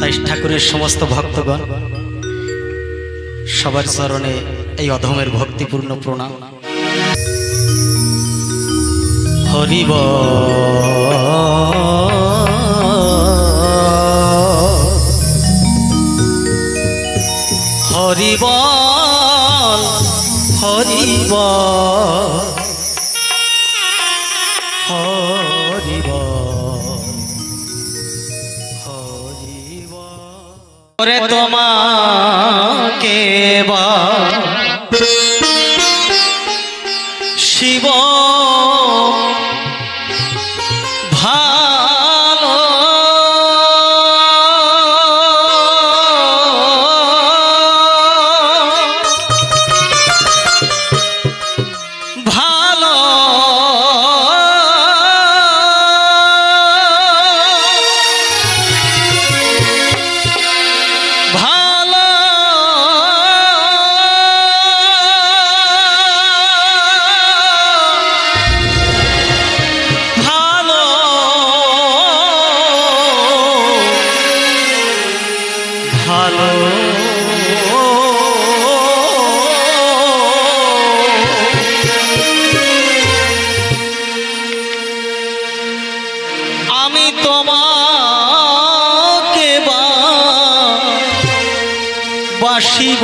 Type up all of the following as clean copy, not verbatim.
তাই ঠাকুরের সমস্ত ভক্তগণ সবার চরণে এই অধমের ভক্তিপূর্ণ প্রণাম। হরি হরি বল হরি বল হরি বল হরি বল। ওরে তোমাকে শিব ভালো ভালো ভালো ভালো আমি তোমাকে বাসিব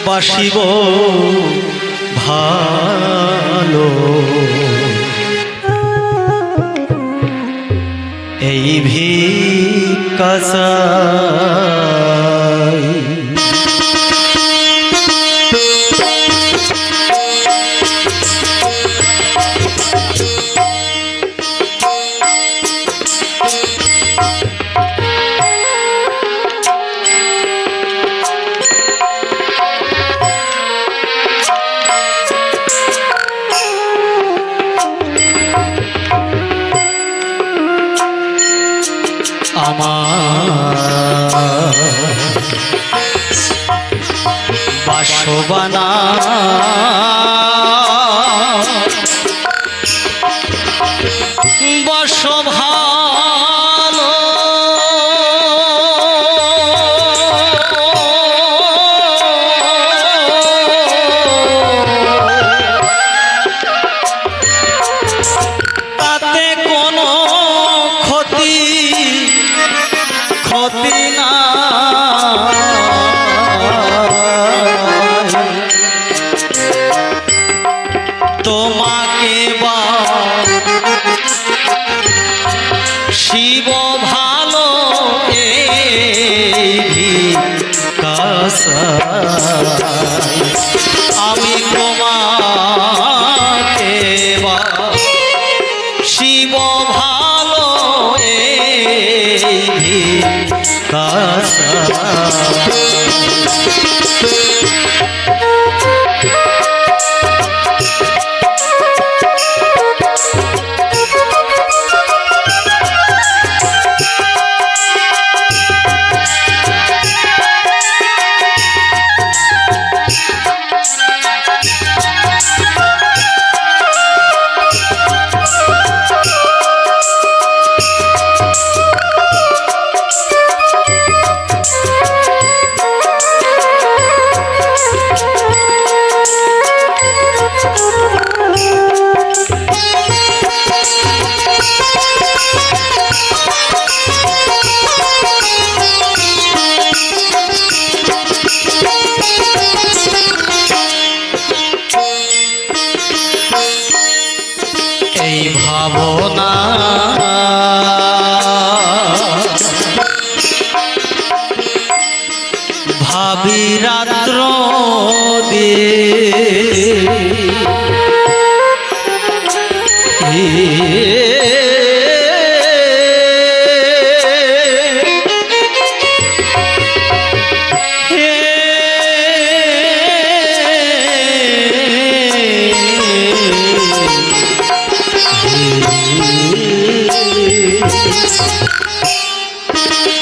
বাসিব ভালো এই ভিক্ষা চাই। আমার বাসবানা বস ভালো তাতে কোনো ক্ষতি না তোমাকে শিব ভালো আমি তোমাকে শিব ভালো এই ভাবনা ভাবি রাত্র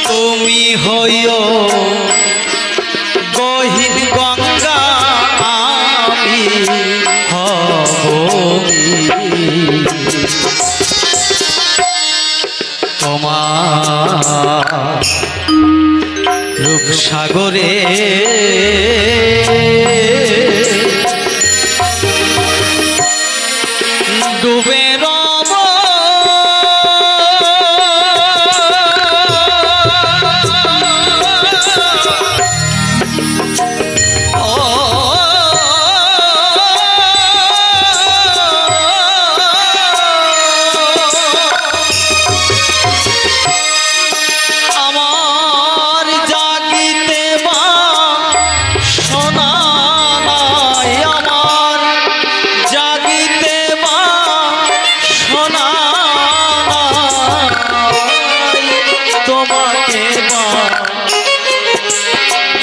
তুমি হইও গহীন গঙ্গা আমি হব তোমার রূপসাগরে ডুবে রব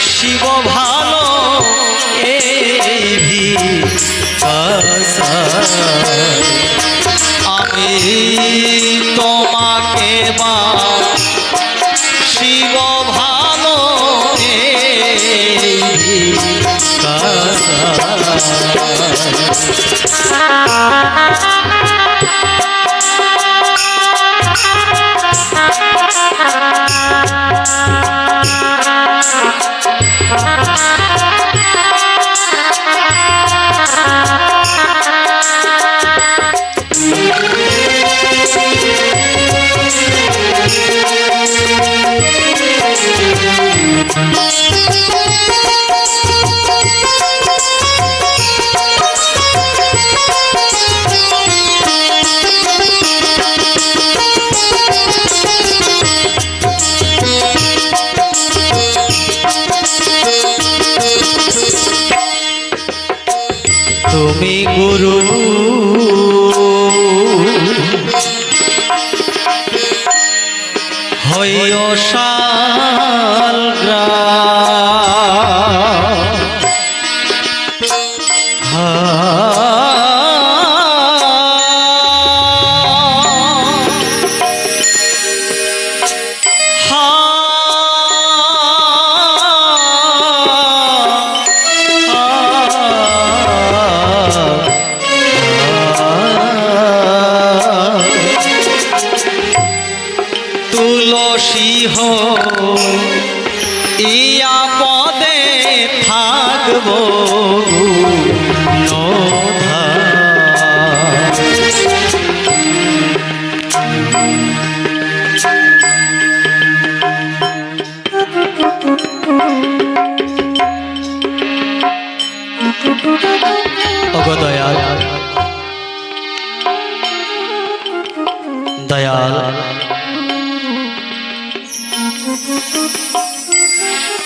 শিব ভালো আমি তোমাকে মা শিব ভালো তুমি গুরু হইও শালগ্রাম তুলসী হো ইয়া পদে থাকবো নোধা ওগো দয়াল দয়াল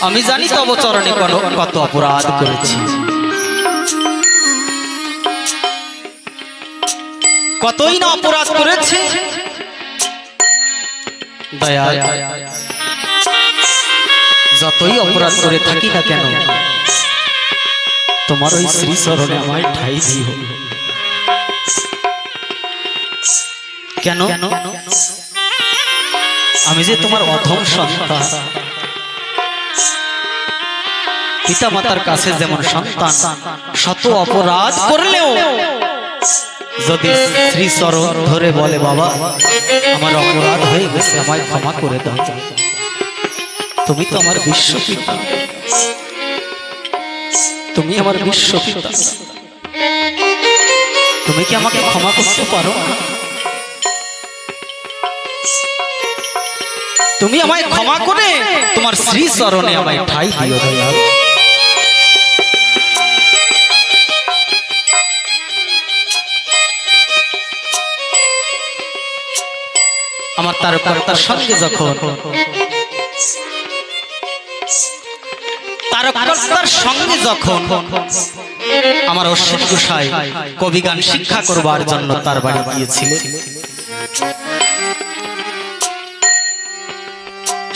আমি জানি তব চরণে কত অপরাধ করেছি, কতই না অপরাধ করেছি দয়াল। যতই অপরাধ করে থাকি না কেন তোমার ওই শ্রী চরণে আমায় ঠাই দিও। কেন? আমি যে তোমার অধম সন্তান, পিতা মাতার কাছে যেমন সন্তান শত অপরাধ করলেও যদি শ্রী চরণ ধরে বলে বাবা আমার অপরাধ হয়ে গেছে আমায় ক্ষমা করে দাও, তুমি তো আমার বিশ্বপিতা, তুমি আমার বিশ্বপিতা, তুমি কি আমাকে ক্ষমা করতে পারো? তুমি আমায় ক্ষমা করে তোমার শ্রী চরণে আমায় ঠাই দিও দয়াল। আমার তারকার সঙ্গে যখন তারকার সঙ্গে যখন আমার অশ্বিন গোসাই কবিগান শিক্ষা করবার জন্য তার বাড়ি গিয়েছিলেন,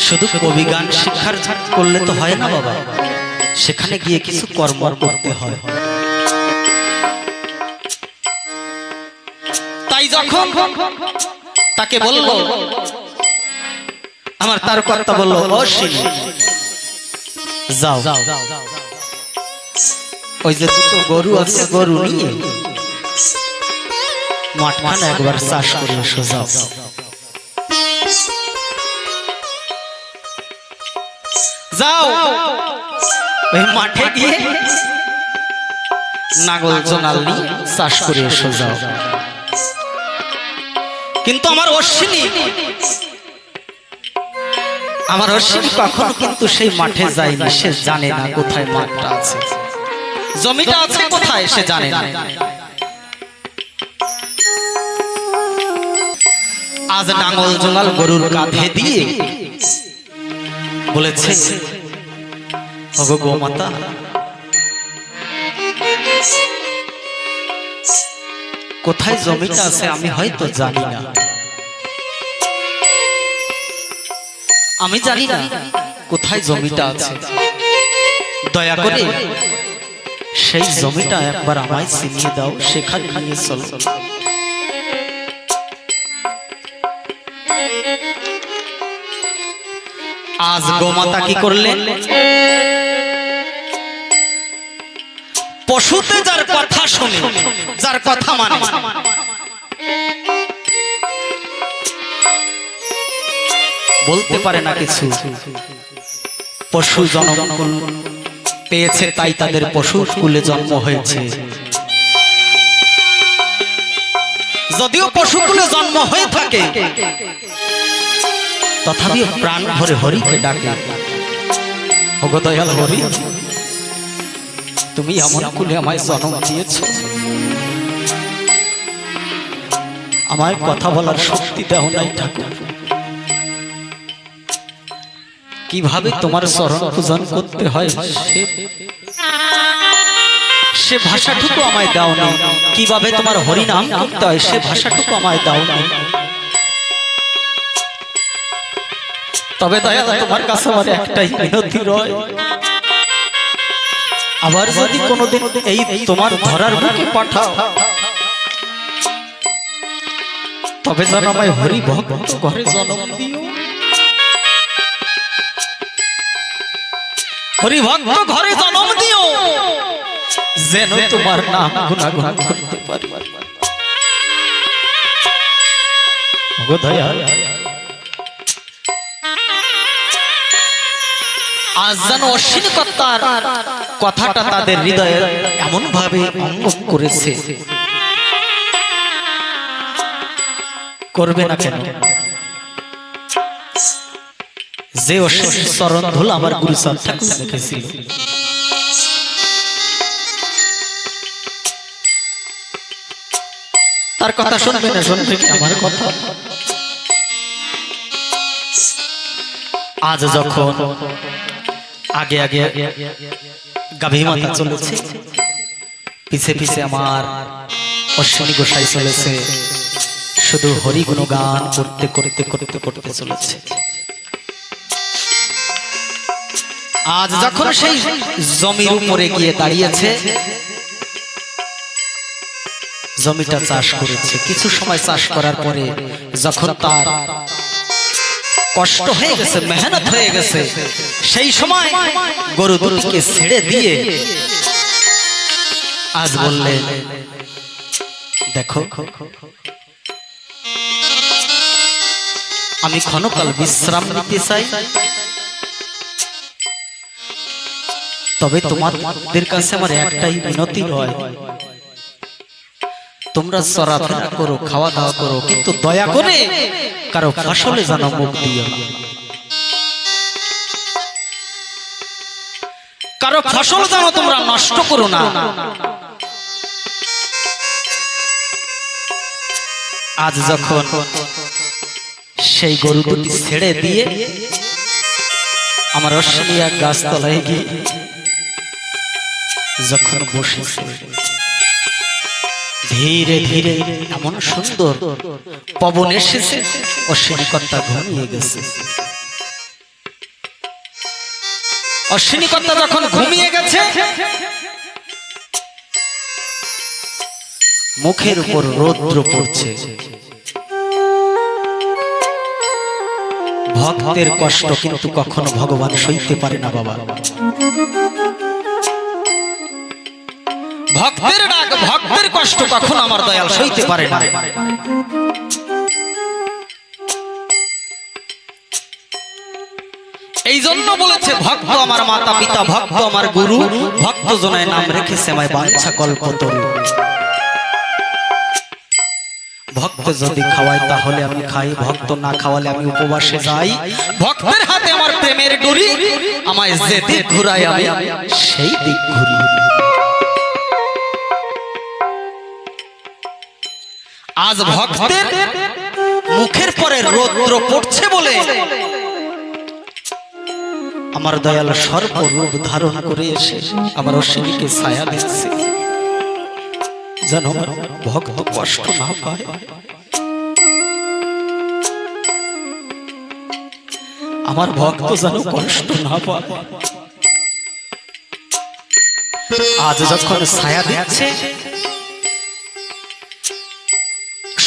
শুধু কবিগান শিক্ষার করলে তো হয় না বাবা, সেখানে গিয়ে কিছু কর্ম করতে হয়। তাই যখন তাকে বলল, আমার তার কর্তা বলল অশ্বিন যাও, ওই যে দুটো গরু আছে গরু নিয়ে মাঠখানে একবার চাষ করে এসো যাও। যাও ওই মাঠে গিয়ে নাঙ্গল জোনাল নিয়ে চাষ করে এসো যাও। কিন্তু আমার অশ্বিনী কখনো কিন্তু সেই মাঠে যায়নি, সে জানে না কোথায় মাঠটা আছে, জমিটা আছে কোথায় সে জানে না। আজ নাঙ্গল জোনাল গরুর কাঁধে দিয়ে বলেছে, ওগো গোমাতা, কোথায় জমিটা আছে আমি হয়তো জানি না, আমি জানি না কোথায় জমিটা আছে, দয়া করে সেই জমিটা একবার আমায় চিনিয়ে দাও, সেখানে নিয়ে চলো। আজ গোমাতা কি করলেন, পশুতে যার কথা শুনে, যার কথা মানে, বলতে পারে না কিছু, পশু জন্ম পেয়েছে তাই তাদের পশু কুলে জন্ম হয়েছে, যদিও পশু কুলে জন্ম হয়ে থাকে তথাপিও প্রাণ ভরে হরিকে ডাকে, ওগো দয়াল হরি, তুমি এমন কুলে আমায় জন্ম দিয়েছ, আমায় কথা বলার শক্তি দাও নাই ঠাকুর, কিভাবে তোমার চরণ পূজন করতে হয় সে ভাষাটুকু আমায় দাও না, কিভাবে তোমার হরিনাম করতে হয় সে ভাষাটুকু আমায় দাও না। তবে দয়াল তোমার কাছে আমার একটাই মিনতি রয়, আবার যদি কোনোদিন এই তোমার ধরার বুকে পাঠাও তবে যেন আমায় হরি ভক্ত ঘরে জন্ম দিও, হরি ভক্ত ঘরে জন্ম দিও, যেন তোমার নাম গুণাগুণ করতে পারি। ওগো দয়াল, আজ যেন অশ্বিনী কর্তার কথাটা তাদের হৃদয়ে এমন ভাবে অঙ্গম করেছে, করবে না কেন, যে অশ্বিনী চরণ ধুল আমার গুরুচাঁদ ঠাকুর লিখেছিল, তার কথা শুনবে না, শুনবে আমার কথা। আজ যখন আগে আগে গাভী মাতা চলেছে, পিছে পিছে আমার অশ্বিনী গোসাই চলেছে, শুধু হরি গুণগান করতে করতে করতে করতে চলেছে। আজ যখন সেই জমির উপরে গিয়ে দাঁড়িয়েছে, জমিটা চাষ করেছে, কিছু সময় চাষ করার পরে যখন তার কষ্ট হয়ে গেছে, মেহনত হয়ে গেছে, সেই সময় গরু দুটিকে ছেড়ে দিয়ে আজ বললেন, দেখো আমি ক্ষণকাল বিশ্রাম নিতে চাই, তবে তোমাদের কাছে আমার একটাই মিনতি রয়, তোমরা চলাফেরা করো, খাওয়া দাওয়া করো, কিন্তু দয়া করে কারো ফসলে যেন মুখ দিও না, কারো ফসল যেন তোমরা নষ্ট করো না। আজ যখন সেই গরু দুটি ছেড়ে দিয়ে আমার অশ্বিনী এক গাছতলায় গিয়ে যখন বসেছে, ধীরে ধীরে এমন সুন্দর পবন এসেছে, অশ্বিনী কর্তা ঘুমিয়ে গেছে। অশ্বিনী কর্তা যখন ঘুমিয়ে গেছে, মুখের উপর রৌদ্র পড়ছে, ভক্তের কষ্ট কিন্তু কখনো ভগবান সইতে পারে না বাবা, ভক্তের ডাক, ভক্তের কষ্ট কখনো আমার দয়াল সইতে পারে না। এই জন্য বলেছে ভক্ত আমার মাতা পিতা, ভক্ত আমার গুরু, ভক্ত জনায় নাম রেখেছে আমায় বাঞ্ছা কল্পতরু। ভক্ত যদি খাওয়ায় তাহলে আমি খাই, ভক্ত না খাওয়ালে আমি উপবাসে যাই। ভক্তের হাতে আমার প্রেমের ডুরি, আমায় যে দিক ঘুরায় আমি সেই দিক ঘুরি। আজ ভক্তের মুখের পরে রৌদ্র পড়ছে বলে আমার দয়াল সর্বরূপ ধারণ করে এসে আমার অশ্বিনীকে ছায়া দিচ্ছে, যেন আমার ভক্ত কষ্ট না পায়। আমার ভক্ত যেন কষ্ট না পায়। আজ যখন ছায়া দিচ্ছে,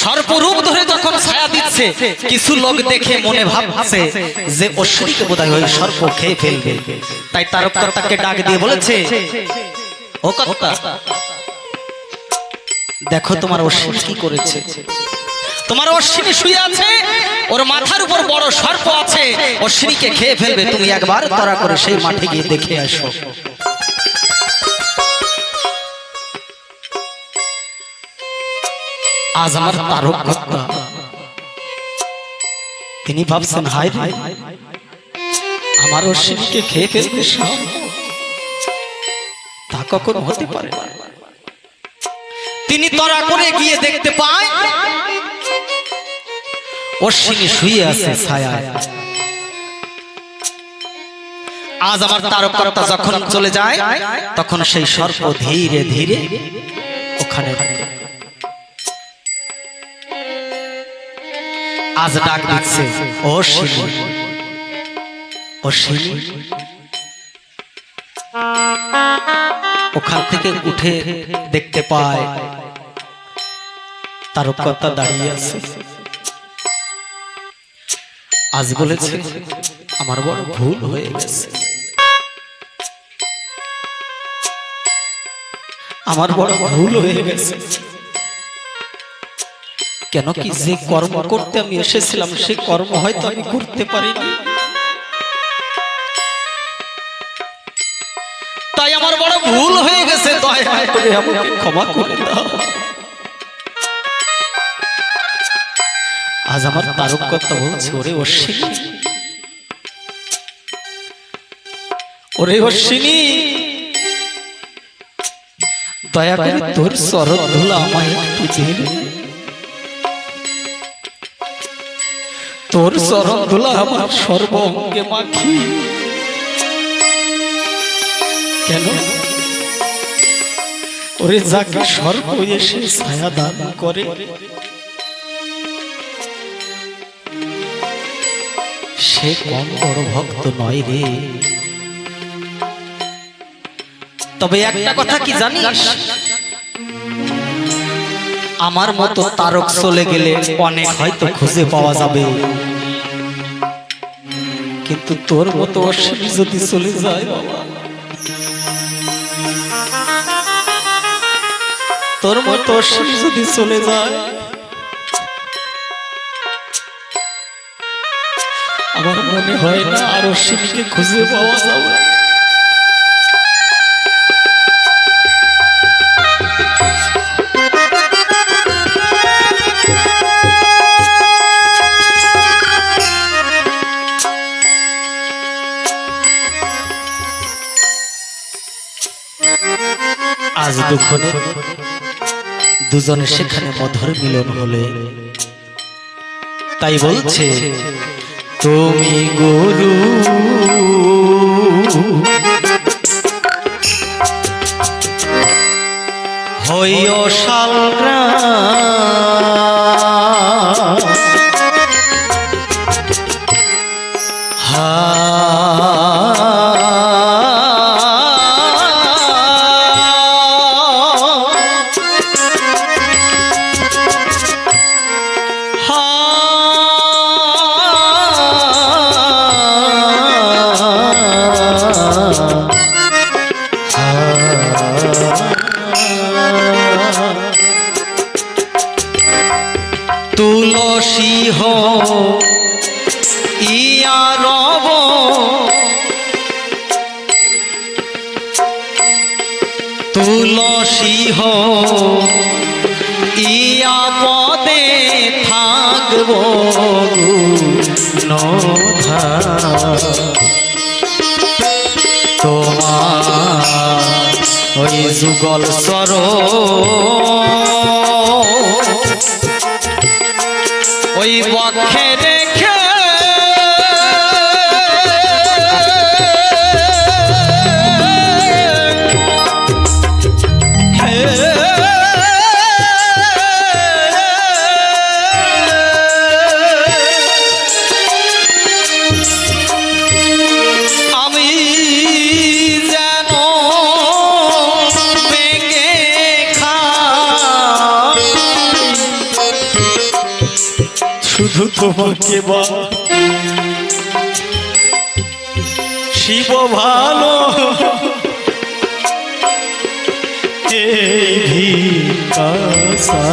সর্পরূপ ধরে যখন ছায়া দিচ্ছে, কিছু লোক দেখে মনে ভাবছে যে অশ্বিনীকে বোধহয় ওই সর্প খেয়ে ফেলবে। তাই তারকর্তাকে ডাক দিয়ে বলেছে, ও কর্তা, দেখো তোমার অশ্বিনী কি করেছে। তোমার অশ্বিনী শুয়ে আছে, ওর মাথার উপর বড় সর্প আছে, অশ্বিনীকে খেয়ে ফেলবে। তুমি একবার তাড়া করে সেই মাঠে গিয়ে দেখে আসো। আজ আমার তারকর্তা তিনি ভাবছেন, হায় রে, আমার অশ্বিনীকে খেয়ে ফেলবে সর্প, তা কখনো হতে পারে না। তিনি তড়া করে গিয়ে দেখতে পায় অশ্বিনী শুয়ে আছে ছায়ায়। আজ আমার তারকর্তা যখন চলে যায়, তখন সেই সর্প ধীরে ধীরে ওখানে আজ ডাক দিচ্ছে, অশ্বিনী, অশ্বিনী। ওখান থেকে উঠে দেখতে পায় তারকর্তা দাঁড়িয়ে আছে। আজ বলেছে, আমার বড় ভুল হয়ে গেছে, আমার বড় ভুল হয়ে গেছে। কেন কি যে কর্ম করতে আমি এসেছিলাম, সে কর্ম হয়তো আমি করতে পারিনি। তাই আমার বড় ভুল হয়ে গেছে, দয়া করে আমাকে ক্ষমা করে দাও। আজ আমার তারকর্তা বলছে, ওরে অশ্বিনী, ওরে অশ্বিনী, দয়া করে তোর চরণ ধুলা আমায় একটু দে। তোর চরণ ধুলা আমার সর্বঙ্গে মাখি। কেন? ওরে যাকে সর্প এসে ছায়া দান করে, সে কম বড় ভক্ত নয় রে। তবে একটা কথা কি জানিস, আমার মতো তারক চলে গেলে অনেক হয়তো খুঁজে পাওয়া যাবে, কিন্তু তোর মতো অশ্বিনী যদি চলে যায়, তোর মতো অশ্বিনী যদি চলে যায়, আমার মনে হয় না আর অশ্বিনীকে খুঁজে পাওয়া যাবে। আজ দুঃখনে দুজনে সেখানে মধুর মিলন হলে, তাই বলছে, তুমি গুরু হইও শালগ্রাম, তুলসী হো ইয়া রব তুলসী হো ইয়া পদে থাকবো নধা তোমার ওই যুগল সর ওই বক্ষে রেখে শুধু তোমাকে বা শিব ভালো এই ভিকাসা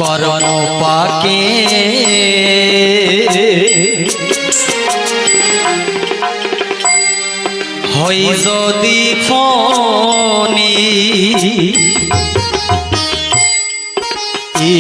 করণ পাকে হই যদি ফনি হে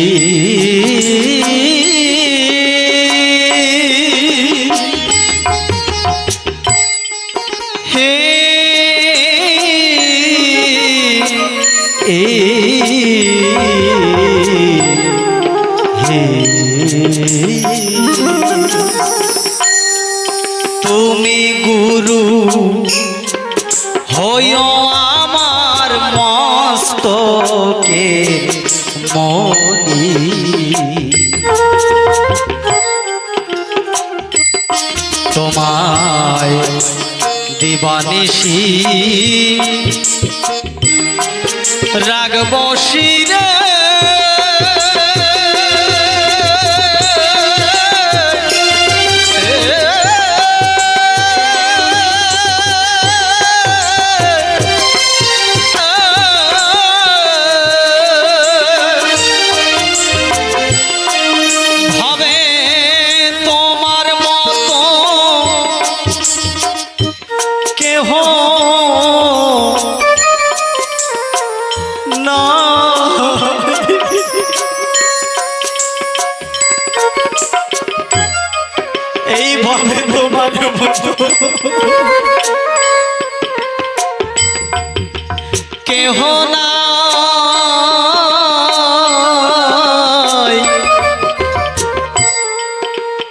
তুমি গুরু হইও আমার মস্তকে মনি তোমায় দিবানিশি রাগব শিরে এইভাবে তোমার মতো কেহ নাই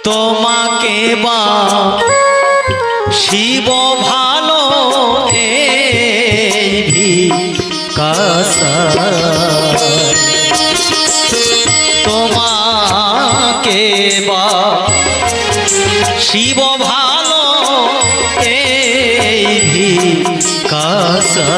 তোমাকে বা শিব ভালো এই ভিকাসা তোমাকে বা শিব ভালো এই ভিকাসা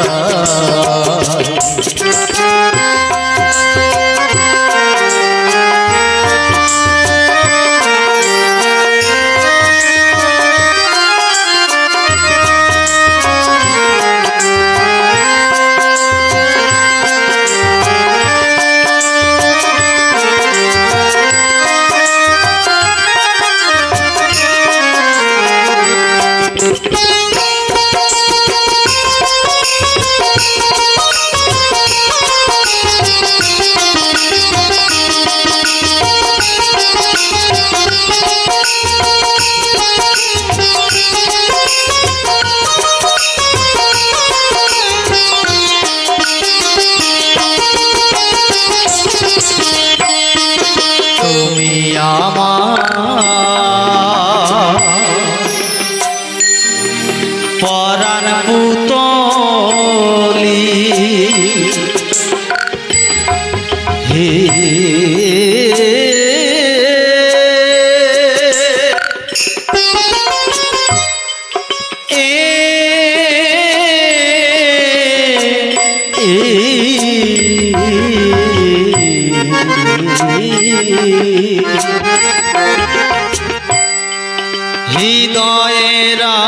হৃদয়েরা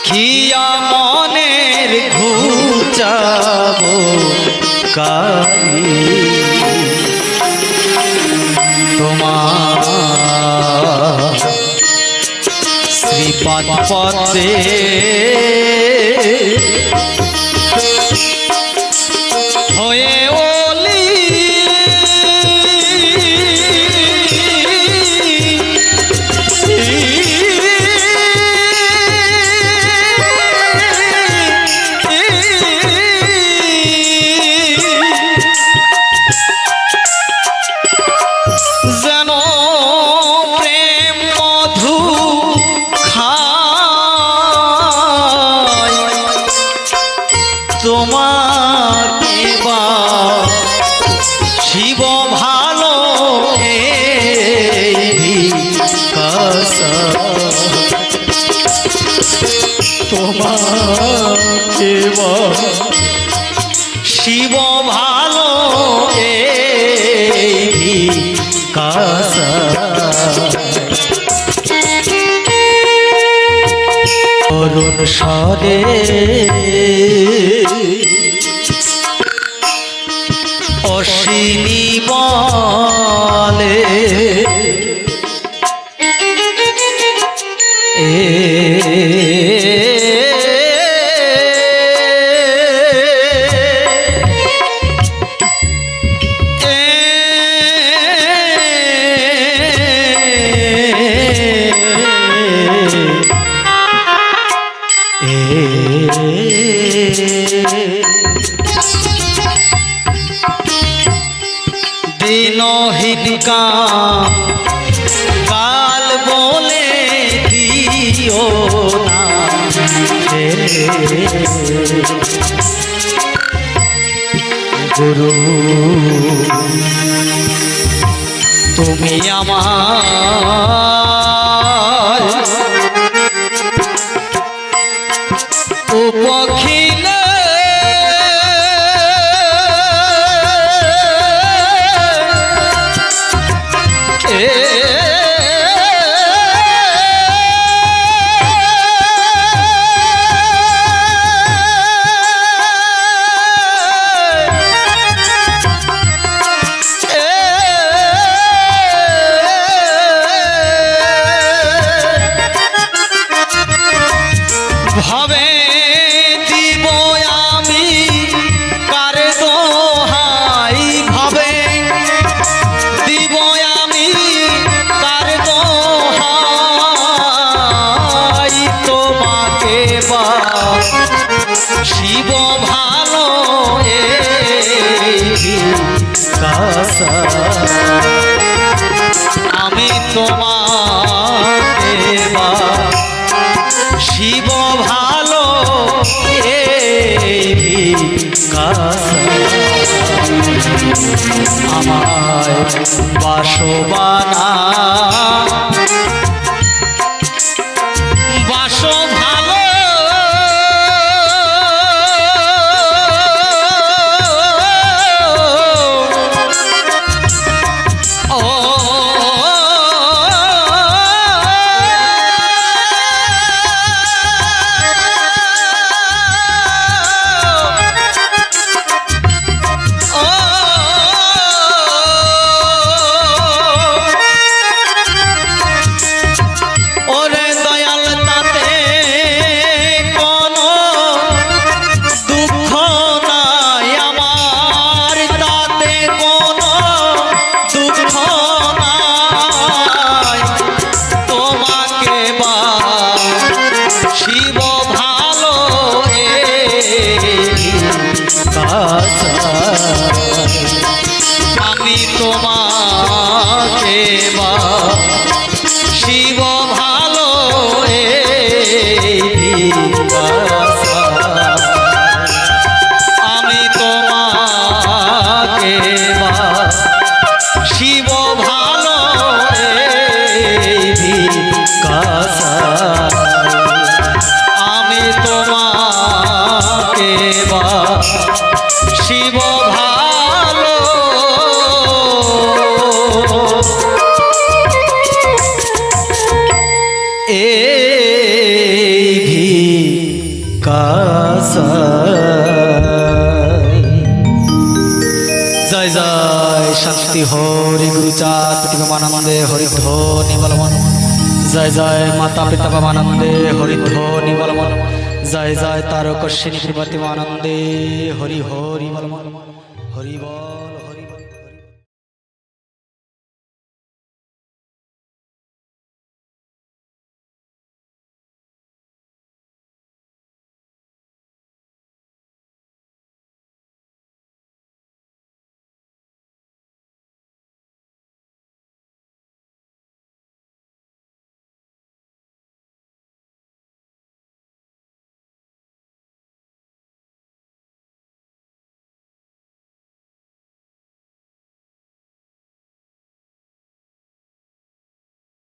খিয়া মনের ঘুচাবো কালি তোমার শ্রীপাদ পদে হয়ে ওলি যেন প্রেম মধু খায় তোমাকে বা শিব ভালো তোমাকে বা শিব ভালো করুণ স্বরে অশ্বিনী বলে দিনহীন কাল বলে দিও না গুরু তুমি আমার উপখিল ভাবে দিব আমি কার দোহাই ভাবে দিব আমি কার দোহাই তোমাকে বা শিব ভালো আমি তোমাকে বা শিব ভালো আমায় বাসবানা বাসো ভালো হরি গুরুচাঁদ পিতামানন্দে হরিধ্বনি বলমন জয় জয় মাতা পিতা পামানন্দে হরিধ্বনি বলমন জয় জয় তারকস্বিনী কৃপাতিমানন্দে হরি হরি বলমন হরি বল।